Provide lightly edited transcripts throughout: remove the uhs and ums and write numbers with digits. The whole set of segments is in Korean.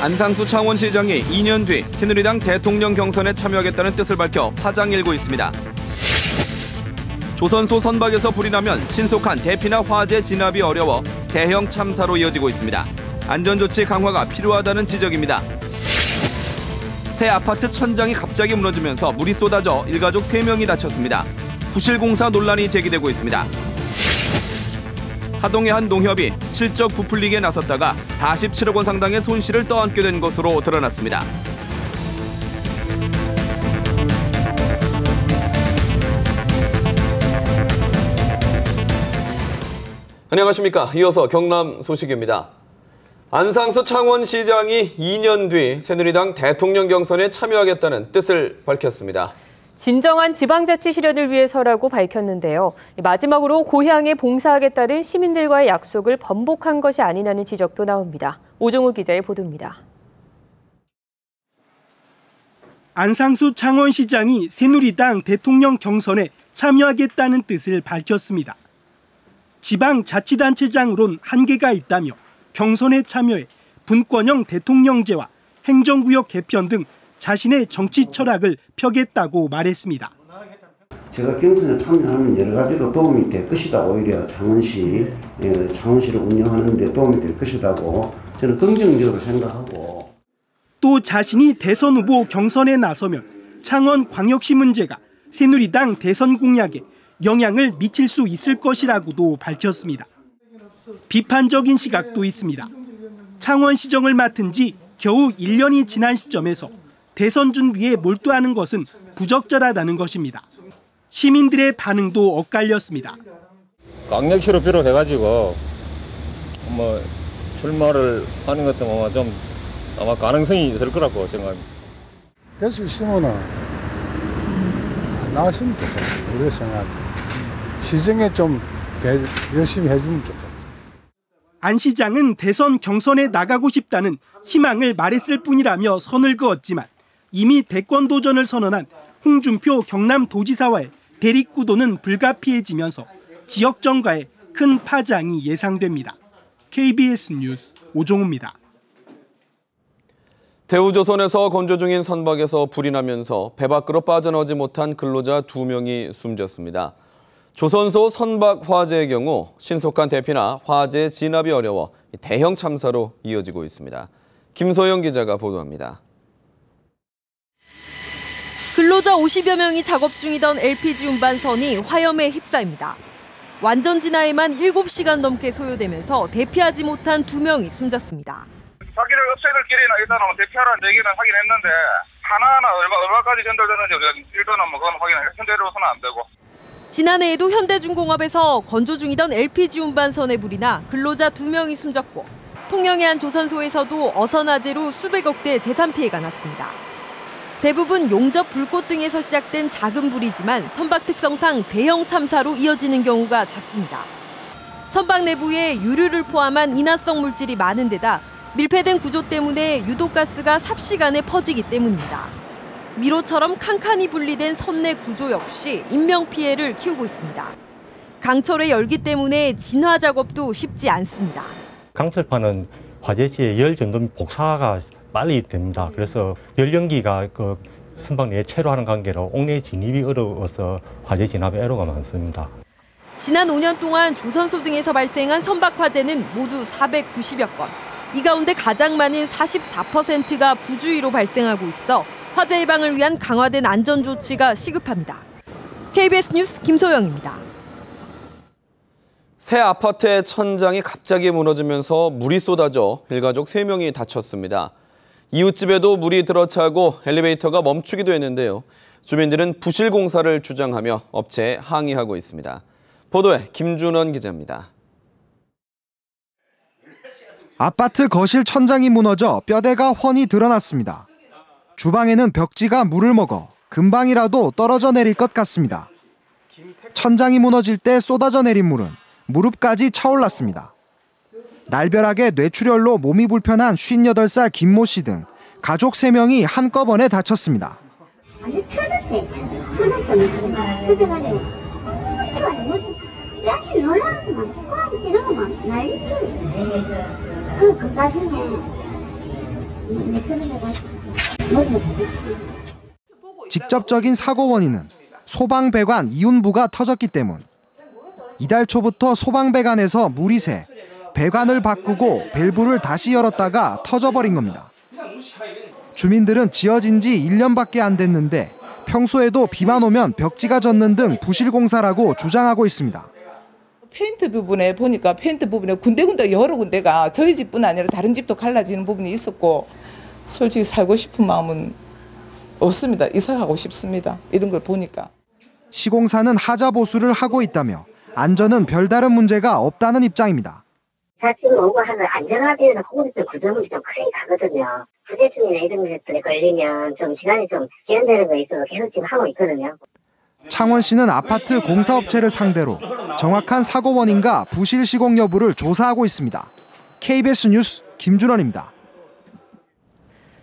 안상수 창원시장이 2년 뒤 새누리당 대통령 경선에 참여하겠다는 뜻을 밝혀 파장이 일고 있습니다. 조선소 선박에서 불이 나면 신속한 대피나 화재 진압이 어려워 대형 참사로 이어지고 있습니다. 안전조치 강화가 필요하다는 지적입니다. 새 아파트 천장이 갑자기 무너지면서 물이 쏟아져 일가족 3명이 다쳤습니다. 부실공사 논란이 제기되고 있습니다. 하동의 한 농협이 실적 부풀리기에 나섰다가 47억 원 상당의 손실을 떠안게 된 것으로 드러났습니다. 안녕하십니까. 이어서 경남 소식입니다. 안상수 창원시장이 2년 뒤 새누리당 대통령 경선에 참여하겠다는 뜻을 밝혔습니다. 진정한 지방자치 실현을 위해서라고 밝혔는데요. 마지막으로 고향에 봉사하겠다는 시민들과의 약속을 번복한 것이 아니냐는 지적도 나옵니다. 오종우 기자의 보도입니다. 안상수 창원시장이 새누리당 대통령 경선에 참여하겠다는 뜻을 밝혔습니다. 지방자치단체장으론 한계가 있다며 경선에 참여해 분권형 대통령제와 행정구역 개편 등 자신의 정치 철학을 펴겠다고 말했습니다. 제가 경선에 참여하면 여러 가지로 도움이 될 것이다. 오히려 창원시를 운영하는 데 도움이 될 것이라고 저는 긍정적으로 생각하고. 또 자신이 대선 후보 경선에 나서면 창원광역시 문제가 새누리당 대선 공약에 영향을 미칠 수 있을 것이라고도 밝혔습니다. 비판적인 시각도 있습니다. 창원시정을 맡은 지 겨우 1년이 지난 시점에서 대선 준비에 몰두하는 것은 부적절하다는 것입니다. 시민들의 반응도 엇갈렸습니다. 광역시로 비롯해가지고 출마를 하는 것도 아마 가능성이 있을 거라고 생각합니다. 될 수 있으면 나왔으면 좋겠어요. 우리 생각합니다. 시정에 좀 열심히 해주면 좋겠다. 안 시장은 대선 경선에 나가고 싶다는 희망을 말했을 뿐이라며 선을 그었지만 이미 대권 도전을 선언한 홍준표 경남도지사와의 대립구도는 불가피해지면서 지역 정가에 큰 파장이 예상됩니다. KBS 뉴스 오종우입니다. 대우조선에서 건조 중인 선박에서 불이 나면서 배 밖으로 빠져나오지 못한 근로자 2명이 숨졌습니다. 조선소 선박 화재의 경우 신속한 대피나 화재 진압이 어려워 대형 참사로 이어지고 있습니다. 김소영 기자가 보도합니다. 근로자 50여 명이 작업 중이던 LPG 운반선이 화염에 휩싸입니다. 완전 진화에만 7시간 넘게 소요되면서 대피하지 못한 2명이 숨졌습니다. 자기를 없애들 길이나 일단은 대피하라는 얘기는 하긴 했는데 하나하나 얼마까지 전달되는지 일단은 그건 확인을 현재로서는 안 되고. 지난해에도 현대중공업에서 건조 중이던 LPG 운반선에 불이 나 근로자 2명이 숨졌고 통영의 한 조선소에서도 어선화재로 수백억 대 재산 피해가 났습니다. 대부분 용접, 불꽃 등에서 시작된 작은 불이지만 선박 특성상 대형 참사로 이어지는 경우가 잦습니다. 선박 내부에 유류를 포함한 인화성 물질이 많은 데다 밀폐된 구조 때문에 유독가스가 삽시간에 퍼지기 때문입니다. 미로처럼 칸칸이 분리된 선내 구조 역시 인명피해를 키우고 있습니다. 강철의 열기 때문에 진화 작업도 쉽지 않습니다. 강철판은 화재 시에 열 전도 복사가 빨리 됩니다. 그래서 열 연기가 선박 내에 체류하는 관계로 옥내 진입이 어려워서 화재 진압에 애로가 많습니다. 지난 5년 동안 조선소 등에서 발생한 선박 화재는 모두 490여 건. 이 가운데 가장 많은 44%가 부주의로 발생하고 있어 화재 예방을 위한 강화된 안전조치가 시급합니다. KBS 뉴스 김소영입니다. 새 아파트의 천장이 갑자기 무너지면서 물이 쏟아져 일가족 3명이 다쳤습니다. 이웃집에도 물이 들어차고 엘리베이터가 멈추기도 했는데요. 주민들은 부실 공사를 주장하며 업체에 항의하고 있습니다. 보도에 김준원 기자입니다. 아파트 거실 천장이 무너져 뼈대가 훤히 드러났습니다. 주방에는 벽지가 물을 먹어 금방이라도 떨어져 내릴 것 같습니다. 천장이 무너질 때 쏟아져 내린 물은 무릎까지 차올랐습니다. 날벼락에 뇌출혈로 몸이 불편한 58살 김모 씨 등 가족 3명이 한꺼번에 다쳤습니다. 아니 터졌어요. 끊었으면 그래가지고 치워야 뭐지? 자신 놀라고만 꼬랑 지르고만 난리치. 그 나중에 직접적인 사고 원인은 소방배관 이윤부가 터졌기 때문. 이달 초부터 소방배관에서 물이 새 배관을 바꾸고 밸브를 다시 열었다가 터져버린 겁니다. 주민들은 지어진 지 1년밖에 안 됐는데 평소에도 비만 오면 벽지가 젖는 등 부실 공사라고 주장하고 있습니다. 페인트 부분에 보니까 페인트 부분에 군데군데 여러 군데가 저희 집뿐 아니라 다른 집도 갈라지는 부분이 있었고 솔직히 살고 싶은 마음은 없습니다. 이사 가고 싶습니다. 이런 걸 보니까. 시공사는 하자 보수를 하고 있다며 안전은 별다른 문제가 없다는 입장입니다. 자칫 오고 하면 안전하게 공공기술 구조물이 좀 크게 가거든요. 부재중이나 이런 것들에 걸리면 좀 시간이 좀 지연되는 거 있어서 계속 지금 하고 있거든요. 창원시는 아파트 공사업체를 상대로 정확한 사고 원인과 부실 시공 여부를 조사하고 있습니다. KBS 뉴스 김준원입니다.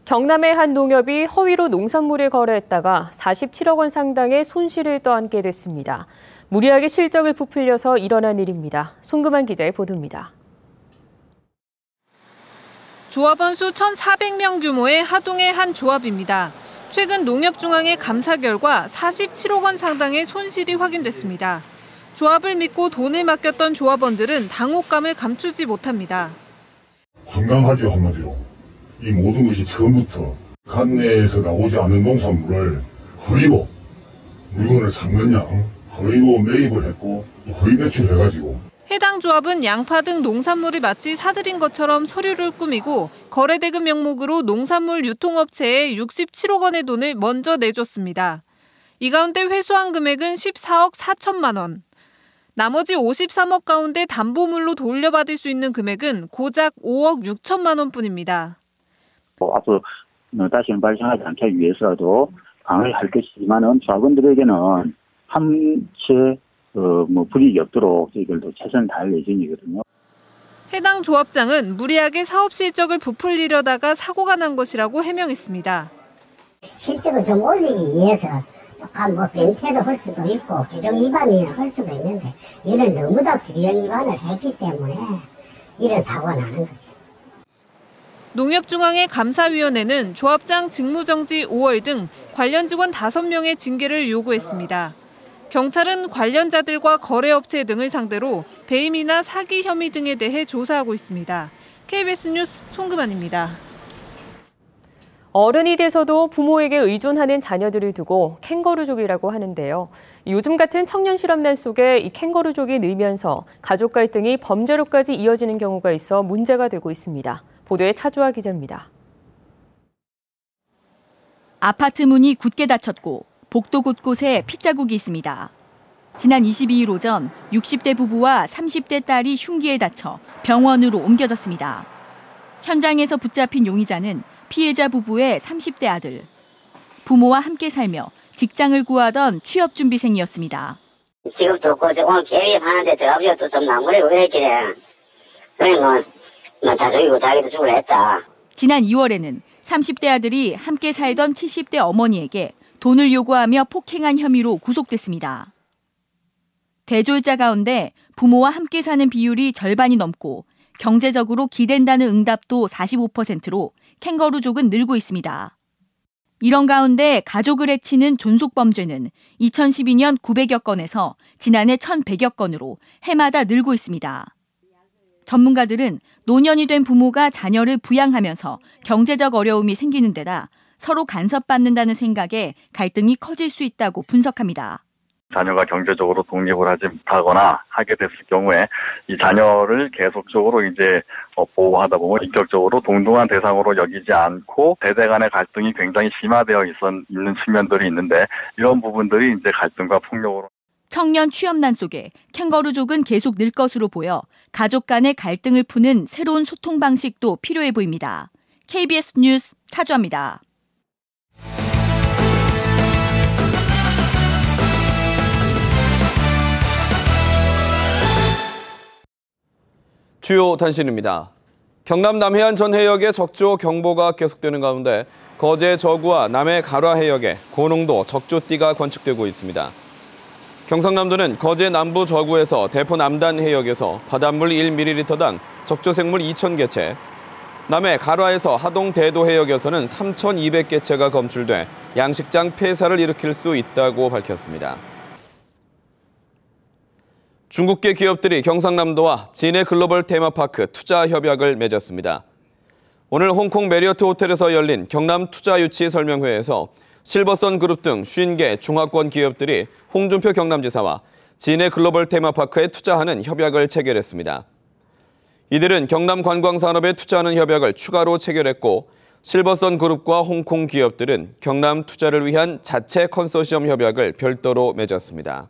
경남의 한 농협이 허위로 농산물을 거래했다가 47억 원 상당의 손실을 떠안게 됐습니다. 무리하게 실적을 부풀려서 일어난 일입니다. 송금한 기자의 보도입니다. 조합원 수 1,400명 규모의 하동의 한 조합입니다. 최근 농협중앙의 감사 결과 47억 원 상당의 손실이 확인됐습니다. 조합을 믿고 돈을 맡겼던 조합원들은 당혹감을 감추지 못합니다. 황당하죠, 한마디로. 이 모든 것이 처음부터 관내에서 나오지 않은 농산물을 허위로 물건을 샀느냐, 허위로 매입을 했고 허위 매출해가지고. 해당 조합은 양파 등 농산물을 마치 사들인 것처럼 서류를 꾸미고 거래대금 명목으로 농산물 유통업체에 67억 원의 돈을 먼저 내줬습니다. 이 가운데 회수한 금액은 14억 4천만 원. 나머지 53억 가운데 담보물로 돌려받을 수 있는 금액은 고작 5억 6천만 원뿐입니다. 앞으로 다시는 발생하지 않기 위해서라도 방어를 할 것이지만은 조합원들에게는 한채 불이익이 없도록 저희들도 최선을 다할 예정이거든요. 해당 조합장은 무리하게 사업 실적을 부풀리려다가 사고가 난 것이라고 해명했습니다. 실적을 좀 올리기 위해서 조금 벤패도 할 수도 있고 규정 위반을 할 수도 있는데 이런 너무나 규정 위반을 했기 때문에 이런 사고가 나는 거죠. 농협중앙회 감사위원회는 조합장 직무정지 5월 등 관련 직원 5명의 징계를 요구했습니다. 경찰은 관련자들과 거래업체 등을 상대로 배임이나 사기 혐의 등에 대해 조사하고 있습니다. KBS 뉴스 송금환입니다. 어른이 돼서도 부모에게 의존하는 자녀들을 두고 캥거루족이라고 하는데요. 요즘 같은 청년 실업난 속에 이 캥거루족이 늘면서 가족 갈등이 범죄로까지 이어지는 경우가 있어 문제가 되고 있습니다. 보도에 차주아 기자입니다. 아파트 문이 굳게 닫혔고 복도 곳곳에 핏자국이 있습니다. 지난 22일 오전 60대 부부와 30대 딸이 흉기에 다쳐 병원으로 옮겨졌습니다. 현장에서 붙잡힌 용의자는 피해자 부부의 30대 아들. 부모와 함께 살며 직장을 구하던 취업준비생이었습니다. 직업도 없고 오늘 계획하는데 들어가서 좀 나무래고 그랬길래 그러면 다 죽이고 자기도 죽으려 했다. 지난 2월에는 30대 아들이 함께 살던 70대 어머니에게 돈을 요구하며 폭행한 혐의로 구속됐습니다. 대졸자 가운데 부모와 함께 사는 비율이 절반이 넘고 경제적으로 기댄다는 응답도 45%로 캥거루족은 늘고 있습니다. 이런 가운데 가족을 해치는 존속범죄는 2012년 900여 건에서 지난해 1,100여 건으로 해마다 늘고 있습니다. 전문가들은 노년이 된 부모가 자녀를 부양하면서 경제적 어려움이 생기는 데다 서로 간섭받는다는 생각에 갈등이 커질 수 있다고 분석합니다. 자녀가 경제적으로 독립을 하지 못하거나 하게 됐을 경우에 이 자녀를 계속적으로 이제 보호하다 보면 인격적으로 동등한 대상으로 여기지 않고 세대 간의 갈등이 굉장히 심화되어 있는 측면들이 있는데 이런 부분들이 이제 갈등과 폭력으로. 청년 취업난 속에 캥거루족은 계속 늘 것으로 보여 가족 간의 갈등을 푸는 새로운 소통 방식도 필요해 보입니다. KBS 뉴스 차주아입니다. 주요 단신입니다. 경남 남해안 전 해역에 적조 경보가 계속되는 가운데 거제 저구와 남해 가라 해역에 고농도 적조띠가 관측되고 있습니다. 경상남도는 거제 남부 저구에서 대포 남단 해역에서 바닷물 1ml당 적조생물 2,000개체, 남해 가라에서 하동 대도 해역에서는 3,200개체가 검출돼 양식장 폐사를 일으킬 수 있다고 밝혔습니다. 중국계 기업들이 경상남도와 진해 글로벌 테마파크 투자 협약을 맺었습니다. 오늘 홍콩 메리어트 호텔에서 열린 경남 투자 유치 설명회에서 실버선 그룹 등 50개 중화권 기업들이 홍준표 경남지사와 진해 글로벌 테마파크에 투자하는 협약을 체결했습니다. 이들은 경남 관광산업에 투자하는 협약을 추가로 체결했고, 실버선 그룹과 홍콩 기업들은 경남 투자를 위한 자체 컨소시엄 협약을 별도로 맺었습니다.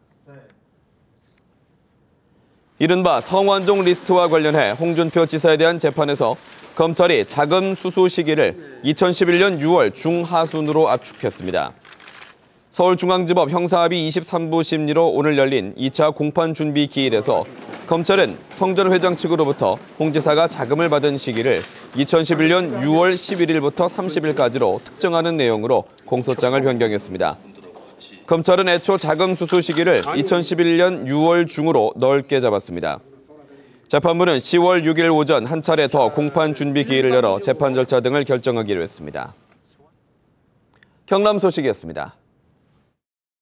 이른바 성완종 리스트와 관련해 홍준표 지사에 대한 재판에서 검찰이 자금 수수 시기를 2011년 6월 중하순으로 압축했습니다. 서울중앙지법 형사합의 23부 심리로 오늘 열린 2차 공판 준비 기일에서 검찰은 성전 회장 측으로부터 홍 지사가 자금을 받은 시기를 2011년 6월 11일부터 30일까지로 특정하는 내용으로 공소장을 변경했습니다. 검찰은 애초 자금 수수 시기를 2011년 6월 중으로 넓게 잡았습니다. 재판부는 10월 6일 오전 한 차례 더 공판 준비 기일을 열어 재판 절차 등을 결정하기로 했습니다. 경남 소식이었습니다.